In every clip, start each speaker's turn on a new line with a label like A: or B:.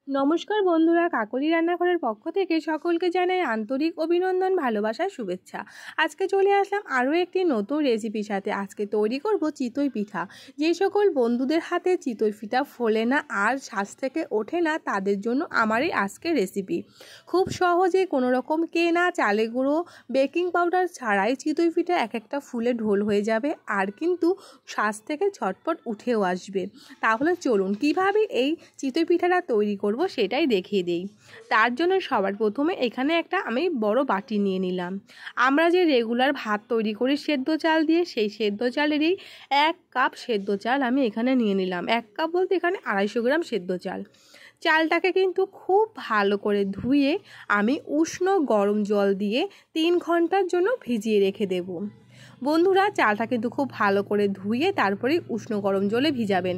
A: নমস্কার বন্ধুরা, কাকলি রান্নাঘরের পক্ষ থেকে সকলকে জানাই আন্তরিক অভিনন্দন, ভালোবাসার শুভেচ্ছা। আজকে চলে আসলাম আরও একটি নতুন রেসিপির সাথে। আজকে তৈরি করব চিতই পিঠা। যে সকল বন্ধুদের হাতে চিতই পিঠা ফোলে না আর শ্বাস থেকে ওঠে না, তাদের জন্য আমারই আজকের রেসিপি। খুব সহজে কোনো রকম কেনা চালে গুঁড়ো, বেকিং পাউডার ছাড়াই চিতই পিঠা এক একটা ফুলে ঢোল হয়ে যাবে, আর কিন্তু শ্বাস থেকে ঝটপট উঠেও আসবে। তাহলে চলুন কিভাবে এই চিতই পিঠাটা তৈরি করব সেটাই দেখিয়ে দেই। তার জন্য সবার প্রথমে এখানে একটা আমি বড় বাটি নিয়ে নিলাম। আমরা যে রেগুলার ভাত তৈরি করি সেদ্ধ চাল দিয়ে, সেই সেদ্ধ চালেরই 1 কাপ সেদ্ধ চাল আমি এখানে নিয়ে নিলাম। 1 কাপ বলতে এখানে 250 গ্রাম সেদ্ধ চাল। চালটাকে কিন্তু খুব ভালো করে ধুয়ে আমি উষ্ণ গরম জল দিয়ে 3 ঘন্টার জন্য ভিজিয়ে রেখে দেব। বন্ধুরা, চালটা কিন্তু খুব ভালো করে ধুয়ে তারপরে উষ্ণ গরম জলে ভিজাবেন।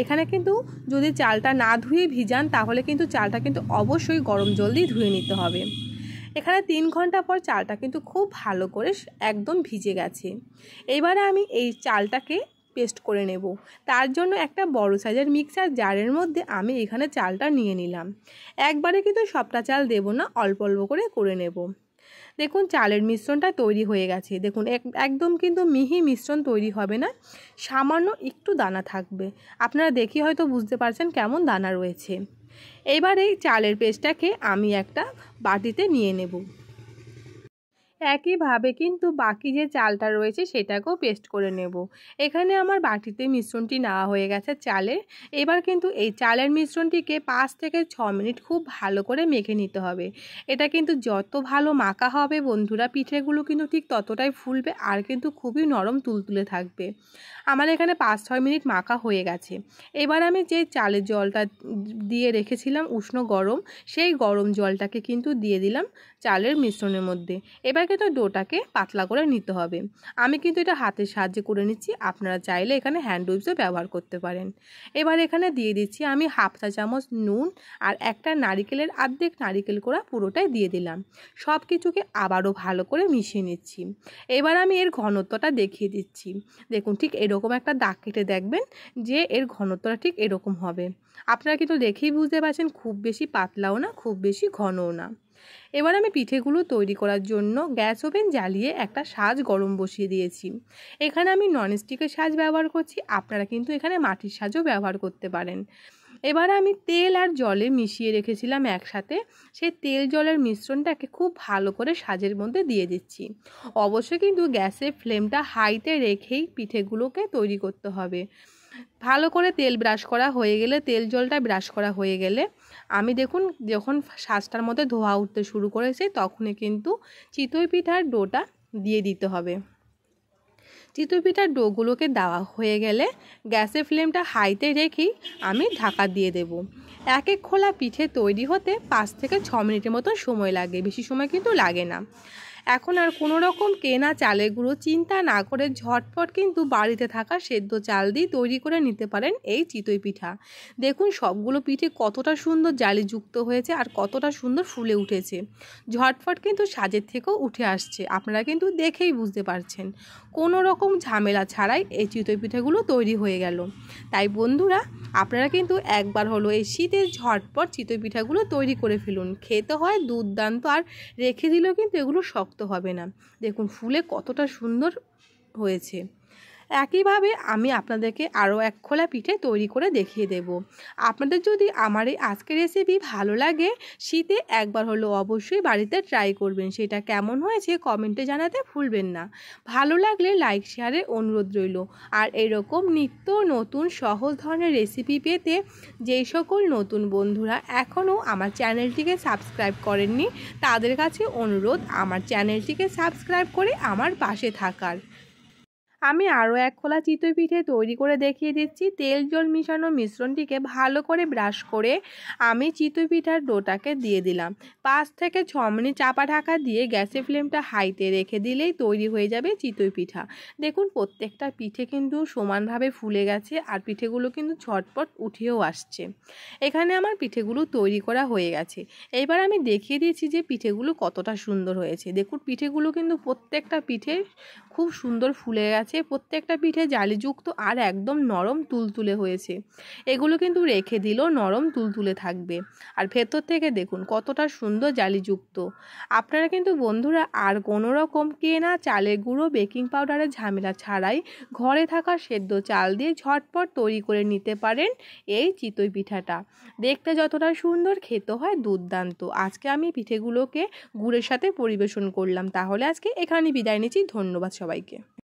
A: এখানে কিন্তু যদি চালটা না ধুয়ে ভিজান তাহলে কিন্তু চালটা কিন্তু অবশ্যই গরম জল দিয়ে ধুয়ে নিতে হবে। এখানে 3 ঘন্টা পর চালটা কিন্তু খুব ভালো করে একদম ভিজে গেছে। এবারে আমি এই চালটাকে পেস্ট করে নেব। তার জন্য একটা বড় সাইজের মিক্সার জারের মধ্যে আমি এখানে চালটা নিয়ে নিলাম। একবারে কিন্তু সবটা চাল দেব না, অল্প অল্প করে নেব। দেখুন চালের মিশ্রণটা তৈরি হয়ে গেছে। দেখুন একদম কিন্তু মিহি মিশ্রণ তৈরি হবে না, সামান্য একটু দানা থাকবে। আপনারা দেখে হয়তো বুঝতে পারছেন কেমন দানা রয়েছে। এবার এই চালের পেস্টটাকে আমি একটা বাটিতে নিয়ে নেব। একইভাবে কিন্তু বাকি যে চালটা রয়েছে সেটাকেও পেস্ট করে নেব। এখানে আমার বাটিতে মিশ্রণটি নেওয়া হয়ে গেছে চালের। এবার কিন্তু এই চালের মিশ্রণটিকে 5 থেকে 6 মিনিট খুব ভালো করে মেখে নিতে হবে। এটা কিন্তু যত ভালো মাখা হবে বন্ধুরা, পিঠেগুলো কিন্তু ঠিক ততটাই ফুলবে আর কিন্তু খুবই নরম তুলতুলে থাকবে। আমার এখানে 5-6 মিনিট মাখা হয়ে গেছে। এবার আমি যে চালের জলটা দিয়ে রেখেছিলাম উষ্ণ গরম, সেই গরম জলটাকে কিন্তু দিয়ে দিলাম চালের মিশ্রণের মধ্যে। এবার কিন্তু ডোটাকে পাতলা করে নিতে হবে। আমি কিন্তু এটা হাতের সাহায্যে করে নিচ্ছি, আপনারা চাইলে এখানে হ্যান্ড উইপসও ব্যবহার করতে পারেন। এবার এখানে দিয়ে দিচ্ছি আমি 1/2 চা চামচ নুন আর একটা নারিকেলের অর্ধেক নারিকেল কোড়া পুরোটাই দিয়ে দিলাম। সব কিছুকে আবারও ভালো করে মিশিয়ে নিচ্ছি। এবার আমি এর ঘনত্বটা দেখিয়ে দিচ্ছি। দেখুন ঠিক এরকম একটা দাগ কেটে দেখবেন যে এর ঘনত্বটা ঠিক এরকম হবে। আপনারা কিন্তু দেখেই বুঝতে পারছেন খুব বেশি পাতলাও না, খুব বেশি ঘনও না। এবার আমি পিঠেগুলো তৈরি করার জন্য গ্যাস ওভেন জ্বালিয়ে একটা সাজ গরম বসিয়ে দিয়েছি। এখানে আমি ননস্টিকের সাজ ব্যবহার করছি, আপনারা কিন্তু এখানে মাটির সাজও ব্যবহার করতে পারেন। এবার আমি তেল আর জলে মিশিয়ে রেখেছিলাম একসাথে, সেই তেল জলের মিশ্রণটাকে খুব ভালো করে সাজের মধ্যে দিয়ে দিচ্ছি। অবশ্যই কিন্তু গ্যাসের ফ্লেমটা হাইতে রেখেই পিঠেগুলোকে তৈরি করতে হবে। ভালো করে তেল ব্রাশ করা হয়ে গেলে, তেল জলটা ব্রাশ করা হয়ে গেলে আমি দেখুন যখন সাজটার মধ্যে ধোয়া উঠতে শুরু করেছে তখনই কিন্তু চিতই পিঠার ডোটা দিয়ে দিতে হবে। চিতই পিঠার ডোগুলোকে দেওয়া হয়ে গেলে গ্যাসের ফ্লেমটা হাইতে রেখেই আমি ঢাকা দিয়ে দেব। এক এক খোলা পিঠে তৈরি হতে 5 থেকে 6 মিনিটের মতো সময় লাগে, বেশি সময় কিন্তু লাগে না। এখন আর কোনো রকম কেনা চালের গুঁড়ো চিন্তা না করে ঝটপট কিন্তু বাড়িতে থাকা সেদ্ধ চাল দিয়ে তৈরি করে নিতে পারেন এই চিতই পিঠা। দেখুন সবগুলো পিঠে কতটা সুন্দর জালিযুক্ত হয়েছে আর কতটা সুন্দর ফুলে উঠেছে। ঝটপট কিন্তু সাজের থেকেও উঠে আসছে, আপনারা কিন্তু দেখেই বুঝতে পারছেন। কোনো রকম ঝামেলা ছাড়াই এই চিতই পিঠাগুলো তৈরি হয়ে গেল। তাই বন্ধুরা, আপনারা কিন্তু একবার হলো এই শীতের ঝটপট চিতই পিঠাগুলো তৈরি করে ফেলুন। খেতে হয় দুর্দান্ত, আর রেখে দিলেও কিন্তু এগুলো শক্ত হবে না। দেখুন ফুলে কতটা সুন্দর হয়েছে। একইভাবে আমি আপনাদেরকে আরও এক খোলা পিঠে তৈরি করে দেখিয়ে দেব। আপনাদের যদি আমার এই আজকের রেসিপি ভালো লাগে, শীতে একবার হলো অবশ্যই বাড়িতে ট্রাই করবেন। সেটা কেমন হয়েছে কমেন্টে জানাতে ভুলবেন না। ভালো লাগলে লাইক শেয়ারের অনুরোধ রইল। আর এরকম নিত্য নতুন সহজ ধরনের রেসিপি পেতে যেই সকল নতুন বন্ধুরা এখনও আমার চ্যানেলটিকে সাবস্ক্রাইব করেননি, তাদের কাছে অনুরোধ আমার চ্যানেলটিকে সাবস্ক্রাইব করে আমার পাশে থাকার। আমি আরও এক খোলা চিতই পিঠে তৈরি করে দেখিয়ে দিচ্ছি। তেল জল মিশানো মিশ্রণটিকে ভালো করে ব্রাশ করে আমি চিতই পিঠার ডোটাকে দিয়ে দিলাম। 5 থেকে 6 মিনিট চাপা ঢাকা দিয়ে গ্যাসের ফ্লেমটা হাইতে রেখে দিলেই তৈরি হয়ে যাবে চিতই পিঠা। দেখুন প্রত্যেকটা পিঠে কিন্তু সমানভাবে ফুলে গেছে আর পিঠেগুলো কিন্তু ঝটপট উঠেও আসছে। এখানে আমার পিঠেগুলো তৈরি করা হয়ে গেছে। এইবার আমি দেখিয়ে দিয়েছি যে পিঠেগুলো কতটা সুন্দর হয়েছে। দেখুন পিঠেগুলো কিন্তু প্রত্যেকটা পিঠে খুব সুন্দর ফুলে গেছে আছে, প্রত্যেকটা পিঠে জালিযুক্ত আর একদম নরম তুলতুলে হয়েছে। এগুলো কিন্তু রেখে দিলেও নরম তুলতুলে থাকবে। আর ভেতর থেকে দেখুন কতটা সুন্দর জালিযুক্ত। আপনারা কিন্তু বন্ধুরা আর কোনো রকম কেনা চালের গুঁড়ো বেকিং পাউডারের ঝামেলা ছাড়াই ঘরে থাকা সেদ্ধ চাল দিয়ে ঝটপট তৈরি করে নিতে পারেন এই চিতই পিঠাটা। দেখতে যতটা সুন্দর, খেতে হয় দুর্দান্ত। আজকে আমি পিঠেগুলোকে গুড়ের সাথে পরিবেশন করলাম। তাহলে আজকে এখানেই বিদায় নিচ্ছি। ধন্যবাদ সবাইকে।